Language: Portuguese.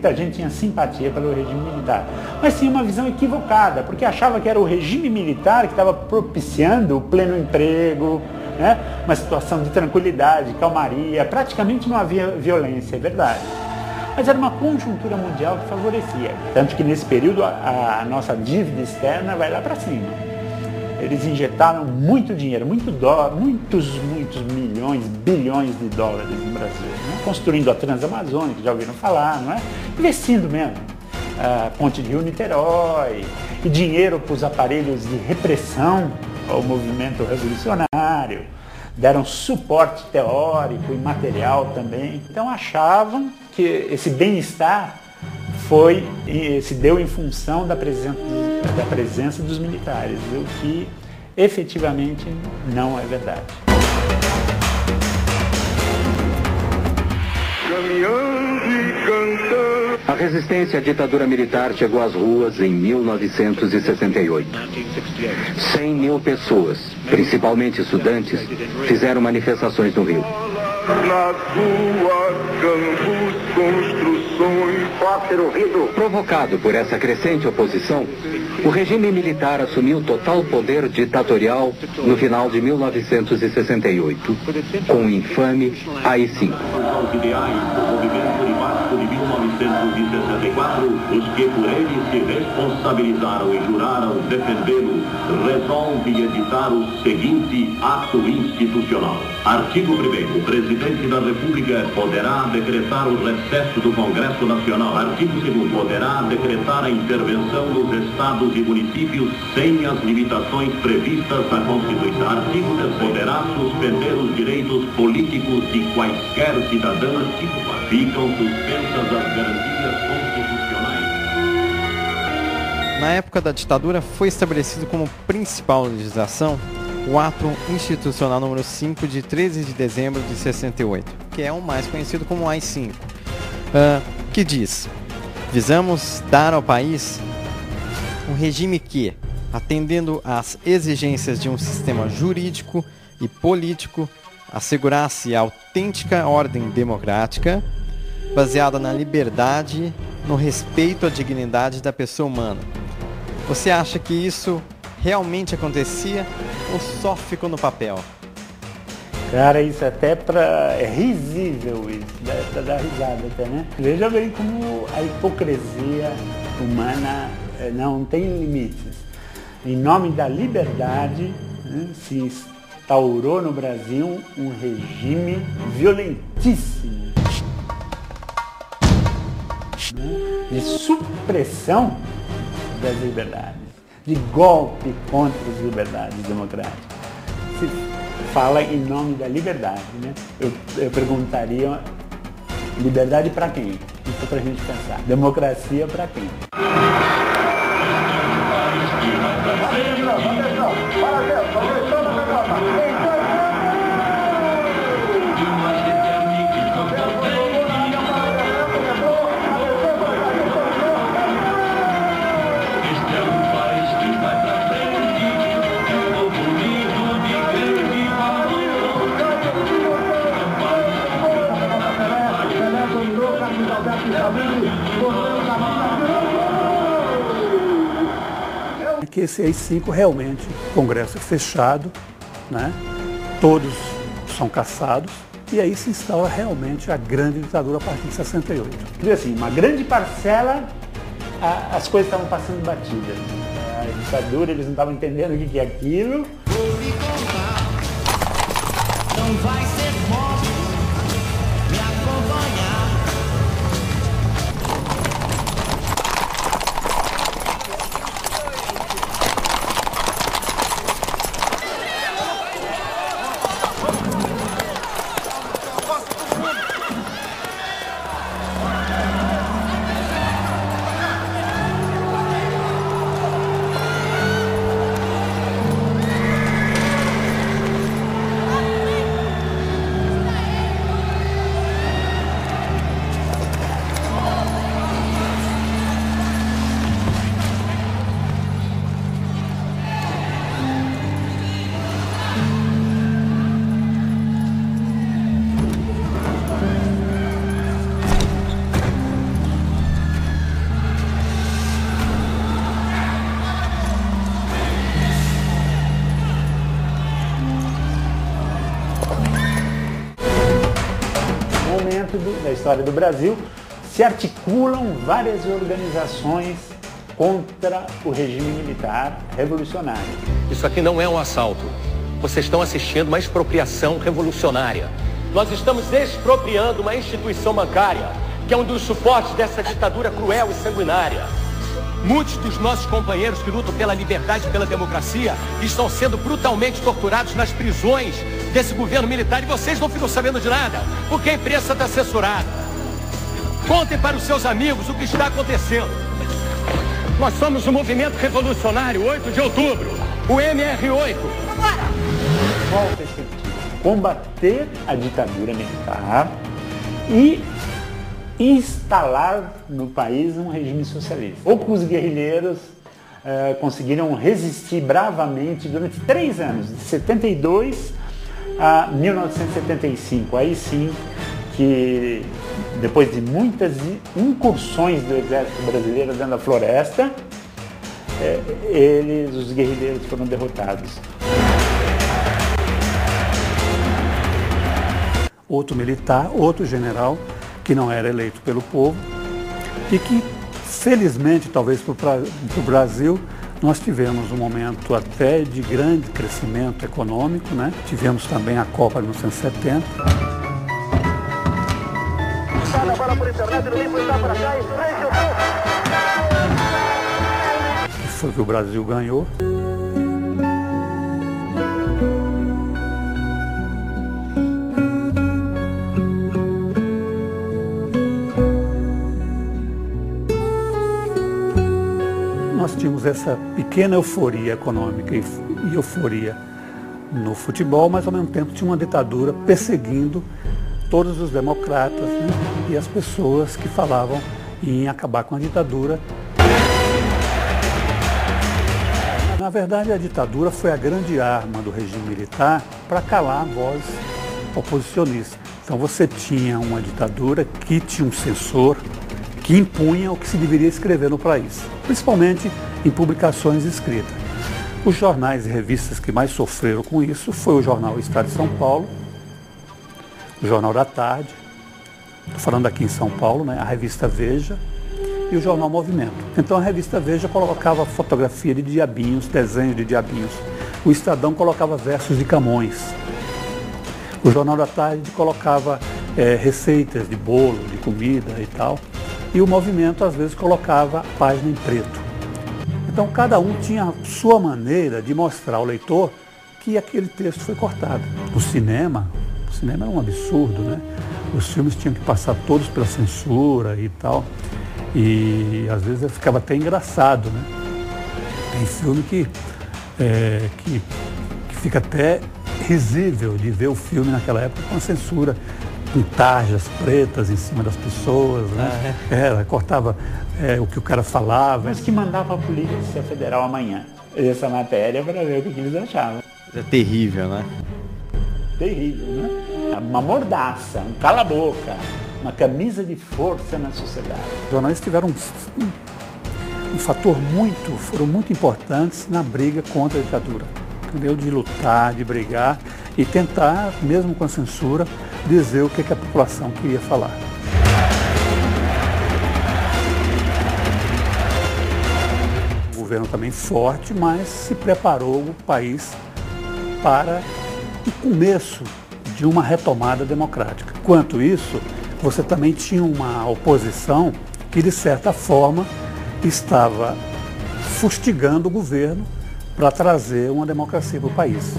muita gente tinha simpatia pelo regime militar, mas tinha uma visão equivocada, porque achava que era o regime militar que estava propiciando o pleno emprego, né? Uma situação de tranquilidade, calmaria, praticamente não havia violência, é verdade. Mas era uma conjuntura mundial que favorecia, tanto que nesse período a nossa dívida externa vai lá para cima. Eles injetaram muito dinheiro, muitos milhões, bilhões de dólares no Brasil, né? Construindo a Transamazônica, já ouviram falar, não é? Investindo mesmo. A ponte de Rio-Niterói, e dinheiro para os aparelhos de repressão ao movimento revolucionário, deram suporte teórico e material também. Então achavam que esse bem-estar se deu em função da presença dos militares, o que efetivamente não é verdade. A resistência à ditadura militar chegou às ruas em 1968. 100 mil pessoas, principalmente estudantes, fizeram manifestações no Rio. Nas ruas, campos, construções. Pode ser ouvido. Provocado por essa crescente oposição, o regime militar assumiu total poder ditatorial no final de 1968, com o infame AI-5. Os que por ele se responsabilizaram e juraram defendê-lo, resolve editar o seguinte ato institucional. Artigo 1º. O Presidente da República poderá decretar o recesso do Congresso Nacional. Artigo 2º. Poderá decretar a intervenção nos estados e municípios sem as limitações previstas na Constituição. Artigo 3º. Poderá suspender os direitos políticos de quaisquer cidadãos. Ficam suspensas as garantias constitucionais. Na época da ditadura, foi estabelecido como principal legislação o Ato Institucional número 5 de 13 de dezembro de 68, que é o mais conhecido como AI-5, que diz: visamos dar ao país um regime que, atendendo às exigências de um sistema jurídico e político, assegurasse a autêntica ordem democrática, baseada na liberdade, no respeito à dignidade da pessoa humana. Você acha que isso realmente acontecia ou só ficou no papel? Cara, isso até é risível isso, dá pra dar risada até, né? Veja bem como a hipocrisia humana não tem limites. Em nome da liberdade, né, se instaurou no Brasil um regime violentíssimo, né, de supressão das liberdades, de golpe contra as liberdades democráticas. Se fala em nome da liberdade, né? Eu perguntaria, liberdade para quem? Isso é para a gente pensar. Democracia para quem? Que esse AI-5 realmente, Congresso fechado, né? Todos são caçados, e aí se instaura realmente a grande ditadura a partir de 68. Quer dizer assim, uma grande parcela, as coisas estavam passando batidas. A ditadura, eles não estavam entendendo o que é aquilo. Não vai ser fácil me acompanhar. momento da história do Brasil, se articulam várias organizações contra o regime militar revolucionário. Isso aqui não é um assalto. Vocês estão assistindo uma expropriação revolucionária. Nós estamos expropriando uma instituição bancária, que é um dos suportes dessa ditadura cruel e sanguinária. Muitos dos nossos companheiros que lutam pela liberdade e pela democracia estão sendo brutalmente torturados nas prisões desse governo militar e vocês não ficam sabendo de nada, porque a imprensa está censurada. Contem para os seus amigos o que está acontecendo. Nós somos o Movimento Revolucionário 8 de Outubro, o MR8. Qual a perspectiva? Combater a ditadura militar e instalar no país um regime socialista. Poucos guerrilheiros conseguiram resistir bravamente durante 3 anos, de 72 a 1975. Aí sim que, depois de muitas incursões do exército brasileiro dentro da floresta, os guerrilheiros foram derrotados. Outro militar, outro general, que não era eleito pelo povo e que, felizmente, talvez para o Brasil, nós tivemos um momento até de grande crescimento econômico, né? Tivemos também a Copa de 1970. Que foi o que o Brasil ganhou. Nós tínhamos essa pequena euforia econômica e euforia no futebol, mas ao mesmo tempo tinha uma ditadura perseguindo todos os democratas, né, e as pessoas que falavam em acabar com a ditadura. Na verdade, a ditadura foi a grande arma do regime militar para calar a voz oposicionista. Então você tinha uma ditadura que tinha um censor que impunha o que se deveria escrever no país, principalmente em publicações escritas. Os jornais e revistas que mais sofreram com isso foi o jornal Estado de São Paulo, o Jornal da Tarde, estou falando aqui em São Paulo, né, a revista Veja e o jornal Movimento. Então a revista Veja colocava fotografia de diabinhos, desenho de diabinhos. O Estadão colocava versos de Camões. O Jornal da Tarde colocava receitas de bolo, de comida e tal. E o Movimento, às vezes, colocava a página em preto. Então, cada um tinha a sua maneira de mostrar ao leitor que aquele texto foi cortado. O cinema era um absurdo, né? Os filmes tinham que passar todos pela censura e tal. E, às vezes, ficava até engraçado, né? Tem filme que fica até risível de ver o filme naquela época com a censura, com tarjas pretas em cima das pessoas, né? Cortava o que o cara falava. Mas que mandava a Polícia Federal amanhã essa matéria para ver o que eles achavam. É terrível, né? Terrível, né? Uma mordaça, um cala-boca, uma camisa de força na sociedade. Os jornalistas tiveram um fator foram muito importantes na briga contra a ditadura. Entendeu? De lutar, de brigar e tentar, mesmo com a censura, dizer o que a população queria falar. O governo também forte, mas se preparou o país para o começo de uma retomada democrática. Quanto isso, você também tinha uma oposição que, de certa forma, estava fustigando o governo para trazer uma democracia para o país.